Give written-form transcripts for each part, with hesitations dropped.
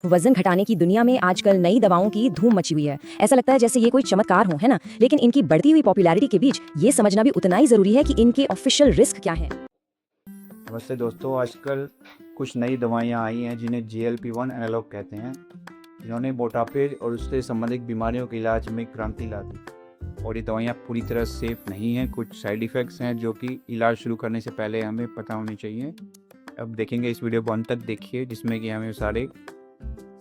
वजन घटाने की दुनिया में आजकल नई दवाओं की धूम मची हुई है। ऐसा लगता है जैसे ये कोई चमत्कार हो, है ना? लेकिन इनकी बढ़ती हुई पॉपुलैरिटी के बीच ये समझना भी उतना ही जरूरी है कि इनके ऑफिशियल रिस्क क्या हैं। नमस्ते दोस्तों, आजकल कुछ नई दवाइयाँ आई हैं जिन्हें GLP-1 एनालॉग कहते हैं, जिन्होंने मोटापे और उससे संबंधित बीमारियों के इलाज में क्रांति ला दी। और ये दवाइयाँ पूरी तरह सेफ नहीं हैं, कुछ साइड इफ़ेक्ट्स हैं जो कि इलाज शुरू करने से पहले हमें पता होने चाहिए। अब देखेंगे, इस वीडियो को अंत तक देखिए, जिसमें कि हमें सारे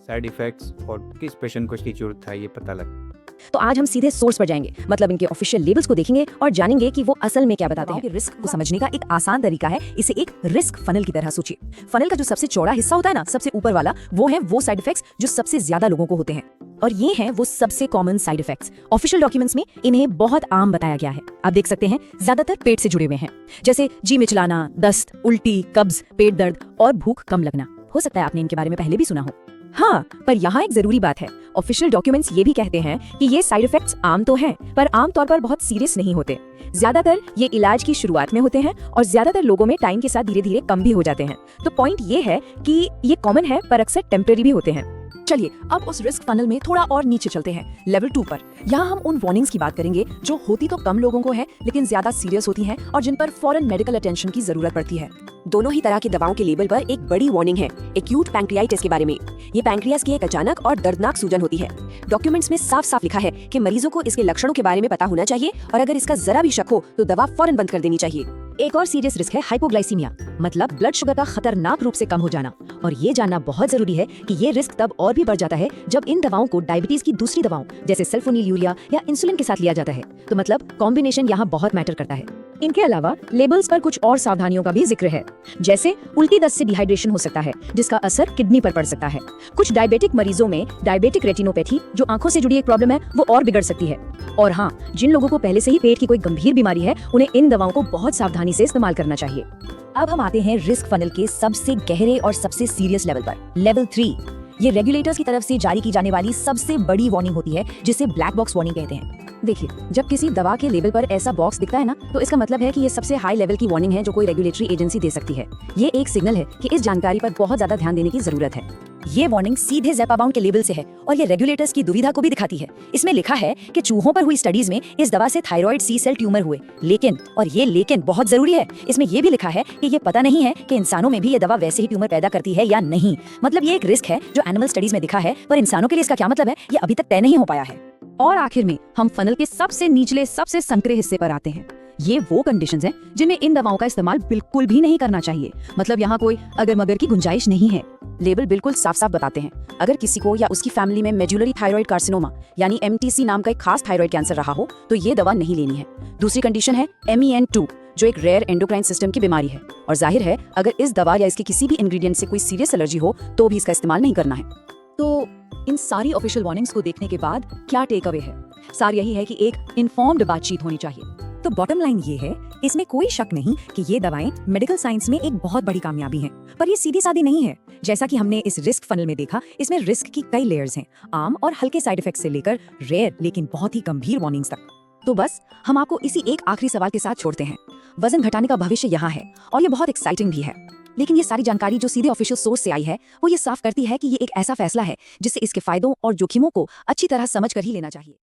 साइड इफ़ेक्ट्स और किस पेशेंट को इसकी ज़रूरत है ये पता लगे। तो आज हम सीधे सोर्स पर जाएंगे, मतलब इनके ऑफिशियल लेबल्स को देखेंगे और जानेंगे कि वो असल में क्या बताते हैं। रिस्क को समझने का एक आसान तरीका है, इसे एक रिस्क फनल की तरह सोचिए। फनल का जो सबसे चौड़ा हिस्सा होता है ना, सबसे ऊपर वाला, वो साइड इफेक्ट्स जो सबसे ज्यादा लोगों को होते हैं, और ये हैं वो सबसे common side effects. Official documents में इन्हें बहुत आम बताया गया है। आप देख सकते हैं, ज्यादातर पेट से जुड़े हुए हैं, जैसे जी मिचलाना, दस्त, उल्टी, कब्ज, पेट दर्द और भूख कम लगना। हो सकता है आपने इनके बारे में पहले भी सुना हो। हाँ, पर यहाँ एक जरूरी बात है, ऑफिशियल डॉक्यूमेंट्स ये भी कहते हैं कि ये साइड इफेक्ट्स आम तो हैं, पर आम तौर पर बहुत सीरियस नहीं होते। ज्यादातर ये इलाज की शुरुआत में होते हैं और ज्यादातर लोगों में टाइम के साथ धीरे धीरे कम भी हो जाते हैं। तो पॉइंट ये है कि ये कॉमन है, पर अक्सर टेम्परेरी भी होते हैं। चलिए अब उस रिस्क फनल में थोड़ा और नीचे चलते हैं, लेवल 2 पर। यहाँ हम उन वार्निंग्स की बात करेंगे जो होती तो कम लोगों को है, लेकिन ज्यादा सीरियस होती हैं और जिन पर फौरन मेडिकल अटेंशन की जरूरत पड़ती है। दोनों ही तरह की दवाओं के लेबल पर एक बड़ी वार्निंग है, एक्यूट पैंक्रियाइटिस के बारे में। ये पैंक्रियास की एक अचानक और दर्दनाक सूजन होती है। डॉक्यूमेंट्स में साफ साफ लिखा है कि मरीजों को इसके लक्षणों के बारे में पता होना चाहिए, और अगर इसका जरा भी शक हो तो दवा फौरन बंद कर देनी चाहिए। एक और सीरियस रिस्क है हाइपोग्लाइसीमिया, मतलब ब्लड शुगर का खतरनाक रूप से कम हो जाना। और ये जानना बहुत जरूरी है कि ये रिस्क तब और भी बढ़ जाता है जब इन दवाओं को डायबिटीज की दूसरी दवाओं जैसे सल्फोनीलयूरिया या इंसुलिन के साथ लिया जाता है। तो मतलब कॉम्बिनेशन यहाँ बहुत मैटर करता है। इनके अलावा लेबल्स पर कुछ और सावधानियों का भी जिक्र है, जैसे उल्टी दस्त से डिहाइड्रेशन हो सकता है, जिसका असर किडनी पर पड़ सकता है। कुछ डायबिटिक मरीजों में डायबिटिक रेटिनोपैथी, जो आंखों से जुड़ी एक प्रॉब्लम है, वो और बिगड़ सकती है। और हाँ, जिन लोगों को पहले से ही पेट की कोई गंभीर बीमारी है, उन्हें इन दवाओं को बहुत सावधानी से इस्तेमाल करना चाहिए। अब हम आते हैं रिस्क फनल के सबसे गहरे और सबसे सीरियस लेवल पर, लेवल 3। ये रेगुलेटर्स की तरफ से जारी की जाने वाली सबसे बड़ी वार्निंग होती है, जिसे ब्लैक बॉक्स वार्निंग कहते हैं। देखिए, जब किसी दवा के लेबल पर ऐसा बॉक्स दिखता है ना, तो इसका मतलब है कि ये सबसे हाई लेवल की वार्निंग है जो कोई रेगुलेटरी एजेंसी दे सकती है। ये एक सिग्नल है कि इस जानकारी पर बहुत ज्यादा ध्यान देने की जरूरत है। ये वार्निंग सीधे ज़ेपाबाउंड के लेबल से है, और ये रेगुलेटर्स की दुविधा को भी दिखाती है। इसमें लिखा है कि चूहों पर हुई स्टडीज में इस दवा से थायराइड सी सेल ट्यूमर हुए, लेकिन, और ये लेकिन बहुत जरूरी है, इसमें ये भी लिखा है कि ये पता नहीं है कि इंसानों में भी ये दवा वैसे ही ट्यूमर पैदा करती है या नहीं। मतलब ये एक रिस्क है जो एनिमल स्टडीज में दिखा है, पर इंसानों के लिए इसका क्या मतलब है, ये अभी तक तय नहीं हो पाया है। और आखिर में हम फनल के सबसे निचले, सबसे संकरे हिस्से पर आते हैं। ये वो कंडीशंस हैं जिनमें इन दवाओं का इस्तेमाल बिल्कुल भी नहीं करना चाहिए। मतलब यहाँ कोई अगर मगर की गुंजाइश नहीं है। लेबल बिल्कुल साफ साफ बताते हैं, अगर किसी को या उसकी फैमिली में मेडुलरी थायराइड कार्सिनोमा यानी MTC नाम का एक खास थायराइड कैंसर रहा हो, तो ये दवा नहीं लेनी है। दूसरी कंडीशन है MEN2, जो एक रेयर एंडोक्राइन सिस्टम की बीमारी है, और जाहिर है अगर इस दवा या इसके किसी भी इंग्रेडिएंट से कोई सीरियस एलर्जी हो तो भी इसका इस्तेमाल नहीं करना है। तो इन सारी ऑफिशियल वार्निंग्स को देखने के बाद क्या टेक अवे है? सार यही है कि एक इन्फॉर्म्ड बातचीत होनी चाहिए। तो बॉटम लाइन ये है, इसमें कोई शक नहीं कि ये दवाएं मेडिकल साइंस में एक बहुत बड़ी कामयाबी हैं, पर ये सीधी सादी नहीं है। जैसा कि हमने इस रिस्क फनल में देखा, इसमें रिस्क की कई लेयर्स हैं, आम और हल्के साइड इफेक्ट्स से लेकर रेयर लेकिन बहुत ही गंभीर वार्निंग्स तक। तो बस हम आपको इसी एक आखिरी सवाल के साथ छोड़ते हैं। वजन घटाने का भविष्य यहाँ है, और ये बहुत एक्साइटिंग भी है, लेकिन ये सारी जानकारी जो सीधे ऑफिशियल सोर्स से आई है, वो ये साफ करती है कि ये एक ऐसा फैसला है जिससे इसके फायदों और जोखिमों को अच्छी तरह समझ कर ही लेना चाहिए।